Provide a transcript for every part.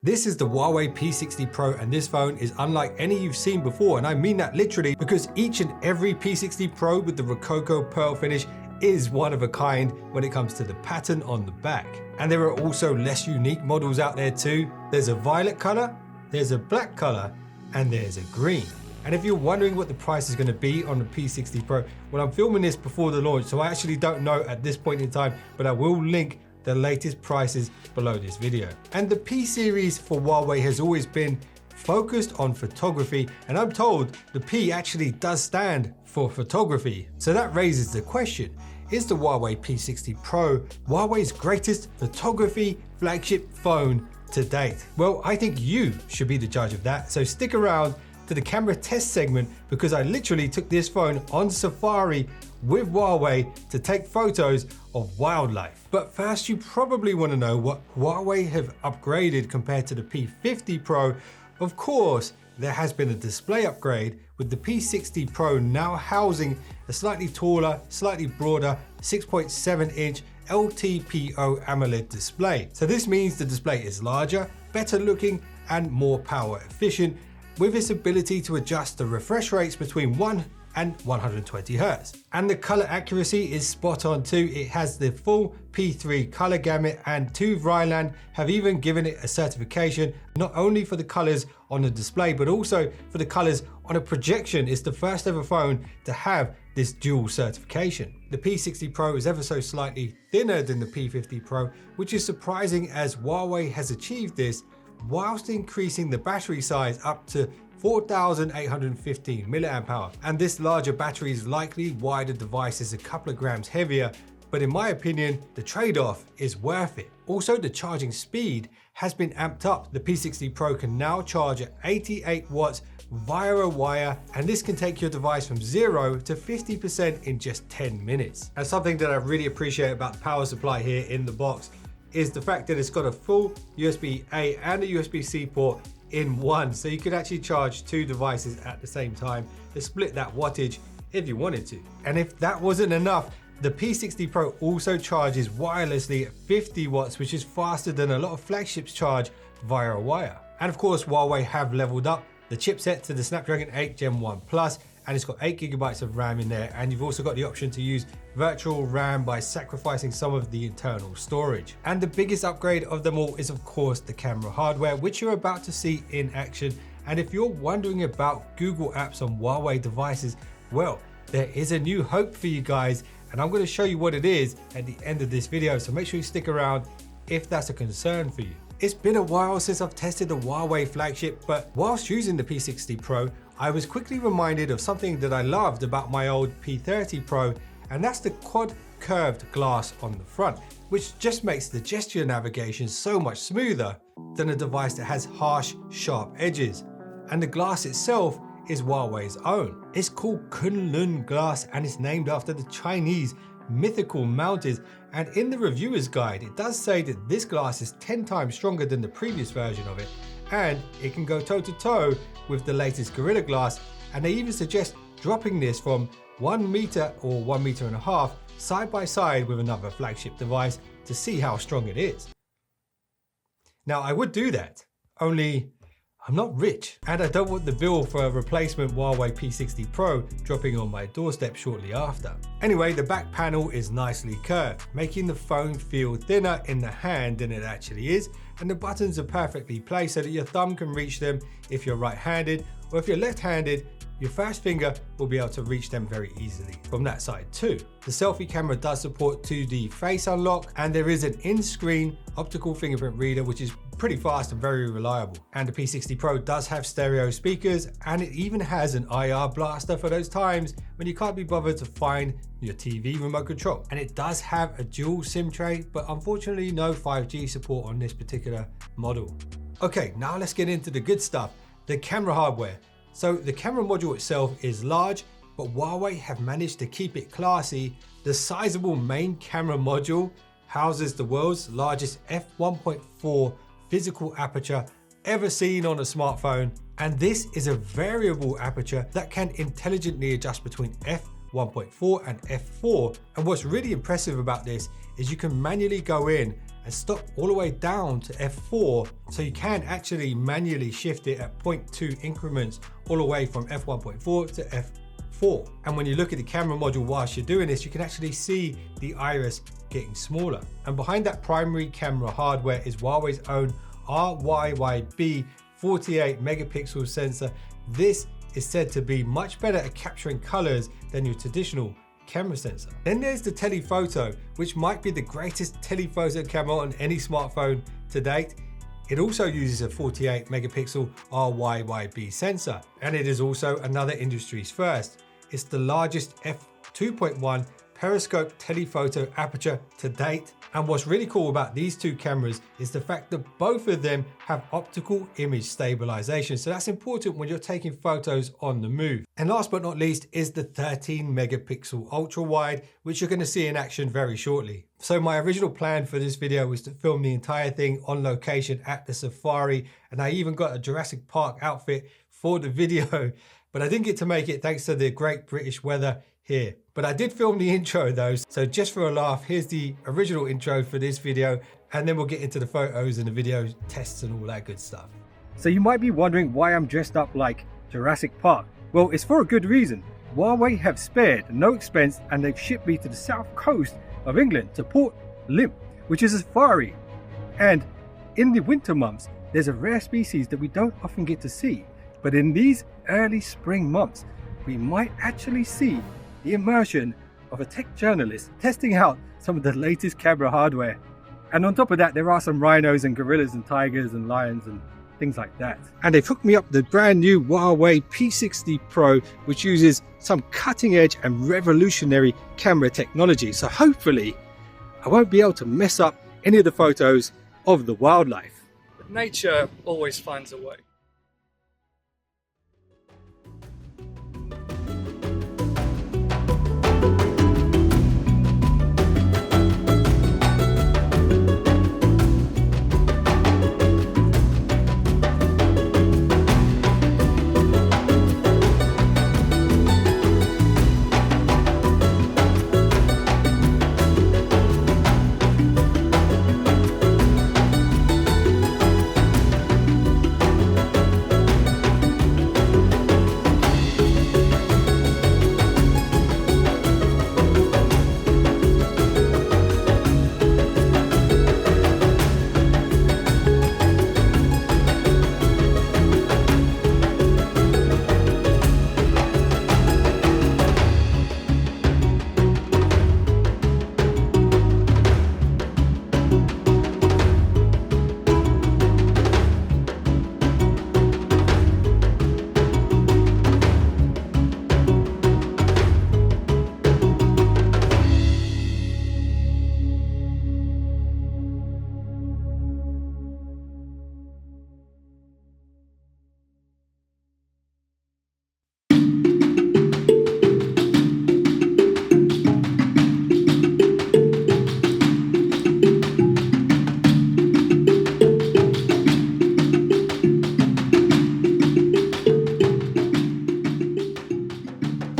This is the Huawei P60 Pro, and this phone is unlike any you've seen before, and I mean that literally, because each and every P60 Pro with the Rococo pearl finish is one of a kind when it comes to the pattern on the back. And there are also less unique models out there too. There's a violet color, there's a black color, and there's a green. And if you're wondering what the price is going to be on the P60 Pro, well, I'm filming this before the launch, so I actually don't know at this point in time, but I will link the latest prices below this video. And the P series for Huawei has always been focused on photography, and I'm told the P actually does stand for photography. So that raises the question, is the Huawei P60 Pro Huawei's greatest photography flagship phone to date? Well, I think you should be the judge of that, so stick around to the camera test segment, because I literally took this phone on safari with Huawei to take photos of wildlife. But first, you probably want to know what Huawei have upgraded compared to the P50 Pro. Of course, there has been a display upgrade, with the P60 Pro now housing a slightly taller, slightly broader 6.7-inch LTPO AMOLED display. So this means the display is larger, better looking, and more power efficient, with its ability to adjust the refresh rates between 1 and 120 Hz. And the color accuracy is spot on too. It has the full P3 color gamut, and TÜV Rheinland have even given it a certification, not only for the colors on the display, but also for the colors on a projection. It's the first ever phone to have this dual certification. The P60 Pro is ever so slightly thinner than the P50 Pro, which is surprising, as Huawei has achieved this whilst increasing the battery size up to 4,815 mAh. And this larger battery is likely why the device is a couple of grams heavier, but in my opinion, the trade-off is worth it. Also, the charging speed has been amped up. The P60 Pro can now charge at 88 watts via a wire, and this can take your device from 0 to 50% in just 10 minutes. And something that I really appreciate about the power supply here in the box is the fact that it's got a full USB-A and a USB-C port in one, so you could actually charge two devices at the same time to split that wattage if you wanted to. And if that wasn't enough, the P60 Pro also charges wirelessly at 50 watts, which is faster than a lot of flagships charge via a wire. And of course, Huawei have leveled up the chipset to the Snapdragon 8 Gen 1 Plus, and it's got 8 GB of RAM in there, and you've also got the option to use virtual RAM by sacrificing some of the internal storage. And the biggest upgrade of them all is of course the camera hardware, which you're about to see in action. And if you're wondering about Google apps on Huawei devices, well, there is a new hope for you guys, and I'm going to show you what it is at the end of this video, so make sure you stick around if that's a concern for you. It's been a while since I've tested the Huawei flagship, but whilst using the P60 Pro, I was quickly reminded of something that I loved about my old P30 Pro, and that's the quad curved glass on the front, which just makes the gesture navigation so much smoother than a device that has harsh, sharp edges. And the glass itself is Huawei's own. It's called Kunlun Glass, and it's named after the Chinese mythical mountains. And in the reviewer's guide, it does say that this glass is 10 times stronger than the previous version of it, and it can go toe to toe with the latest Gorilla Glass. And they even suggest dropping this from 1 meter or 1.5 meters side by side with another flagship device to see how strong it is. Now, I would do that, only I'm not rich, and I don't want the bill for a replacement Huawei P60 Pro dropping on my doorstep shortly after. Anyway, the back panel is nicely curved, making the phone feel thinner in the hand than it actually is, and the buttons are perfectly placed so that your thumb can reach them if you're right-handed, or if you're left-handed, your first finger will be able to reach them very easily from that side too. The selfie camera does support 2D face unlock, and there is an in-screen optical fingerprint reader, which is pretty fast and very reliable. And the P60 Pro does have stereo speakers, and it even has an IR blaster for those times when you can't be bothered to find your TV remote control. And it does have a dual SIM tray, but unfortunately no 5G support on this particular model. Okay, now let's get into the good stuff, the camera hardware. So the camera module itself is large, but Huawei have managed to keep it classy. The sizable main camera module houses the world's largest f1.4 physical aperture ever seen on a smartphone. And this is a variable aperture that can intelligently adjust between f1.4 and f4. And what's really impressive about this is you can manually go in and stop all the way down to f4, so you can actually manually shift it at 0.2 increments all the way from f1.4 to f4. And when you look at the camera module whilst you're doing this, you can actually see the iris getting smaller. And behind that primary camera hardware is Huawei's own RYYB 48 megapixel sensor. This is said to be much better at capturing colors than your traditional camera sensor. Then there's the telephoto, which might be the greatest telephoto camera on any smartphone to date. It also uses a 48 megapixel RYYB sensor, and it is also another industry's first. It's the largest f2.1 periscope telephoto aperture to date. And what's really cool about these two cameras is the fact that both of them have optical image stabilization. So that's important when you're taking photos on the move. And last but not least is the 13 megapixel ultra wide, which you're going to see in action very shortly. So my original plan for this video was to film the entire thing on location at the safari, and I even got a Jurassic Park outfit for the video, but I didn't get to make it thanks to the great British weather here. But I did film the intro though, so just for a laugh, here's the original intro for this video, and then we'll get into the photos and the video tests and all that good stuff. So you might be wondering why I'm dressed up like Jurassic Park. Well, it's for a good reason. Huawei have spared no expense, and they've shipped me to the south coast of England to Port Limp, which is a safari. And in the winter months, there's a rare species that we don't often get to see. But in these early spring months, we might actually see the immersion of a tech journalist testing out some of the latest camera hardware. And on top of that, there are some rhinos and gorillas and tigers and lions and things like that. And they've hooked me up the brand new Huawei P60 Pro, which uses some cutting edge and revolutionary camera technology. So hopefully I won't be able to mess up any of the photos of the wildlife. But nature always finds a way.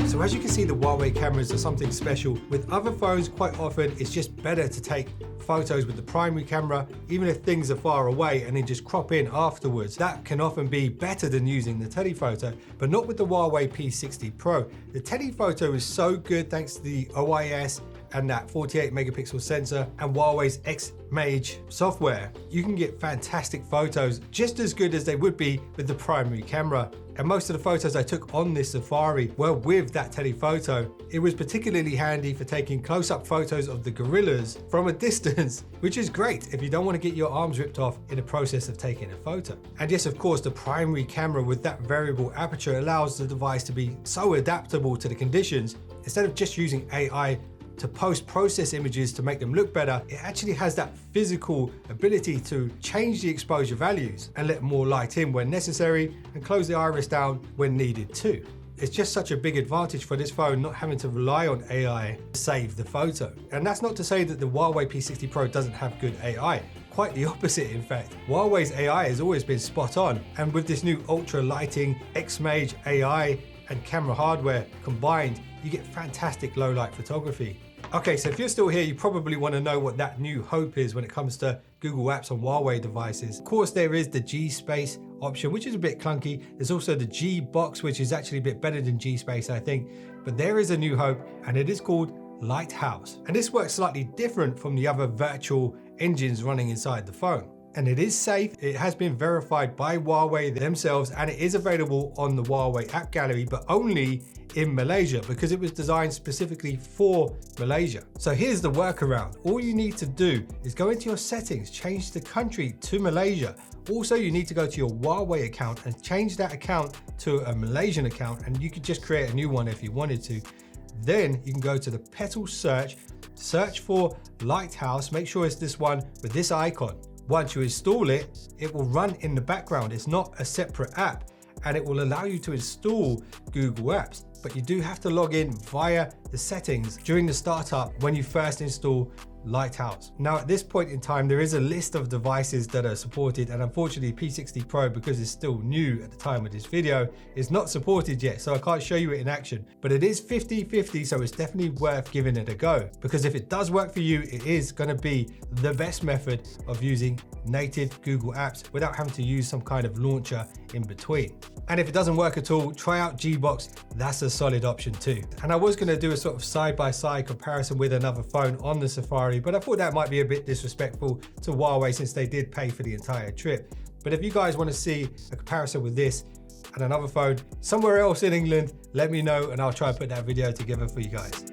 So as you can see, the Huawei cameras are something special. With other phones, quite often it's just better to take photos with the primary camera, even if things are far away, and then just crop in afterwards. That can often be better than using the telephoto, but not with the Huawei P60 Pro. The telephoto is so good thanks to the OIS and that 48 megapixel sensor and Huawei's Xmage software. You can get fantastic photos, just as good as they would be with the primary camera. And most of the photos I took on this safari were with that telephoto. It was particularly handy for taking close-up photos of the gorillas from a distance, which is great if you don't want to get your arms ripped off in the process of taking a photo. And yes, of course, the primary camera with that variable aperture allows the device to be so adaptable to the conditions. Instead of just using AI to post-process images to make them look better, it actually has that physical ability to change the exposure values and let more light in when necessary and close the iris down when needed too. It's just such a big advantage for this phone not having to rely on AI to save the photo. And that's not to say that the Huawei P60 Pro doesn't have good AI. Quite the opposite, in fact. Huawei's AI has always been spot on, and with this new ultra lighting, Xmage AI and camera hardware combined, you get fantastic low light photography. Okay, so if you're still here, you probably want to know what that new hope is when it comes to Google Apps on Huawei devices. Of course, there is the G Space option, which is a bit clunky. There's also the G Box, which is actually a bit better than G Space, I think. But there is a new hope, and it is called Lighthouse. And this works slightly different from the other virtual engines running inside the phone. And it is safe. It has been verified by Huawei themselves, and it is available on the Huawei app gallery, but only in Malaysia because it was designed specifically for Malaysia. So here's the workaround. All you need to do is go into your settings, change the country to Malaysia. Also, you need to go to your Huawei account and change that account to a Malaysian account, and you could just create a new one if you wanted to. Then you can go to the Petal search for Lighthouse, make sure it's this one with this icon. Once you install it, it will run in the background. It's not a separate app, and it will allow you to install Google Apps. But you do have to log in via the settings during the startup when you first install Lighthouse. Now at this point in time, there is a list of devices that are supported, and unfortunately P60 Pro, because it's still new at the time of this video, is not supported yet, so I can't show you it in action. But it is 50-50, so it's definitely worth giving it a go, because if it does work for you, it is going to be the best method of using native Google Apps without having to use some kind of launcher in between. And if it doesn't work at all, try out G-Box. That's a solid option too. And I was going to do a sort of side-by-side comparison with another phone on the Safari, but I thought that might be a bit disrespectful to Huawei since they did pay for the entire trip. But if you guys want to see a comparison with this and another phone somewhere else in England, let me know and I'll try and put that video together for you guys.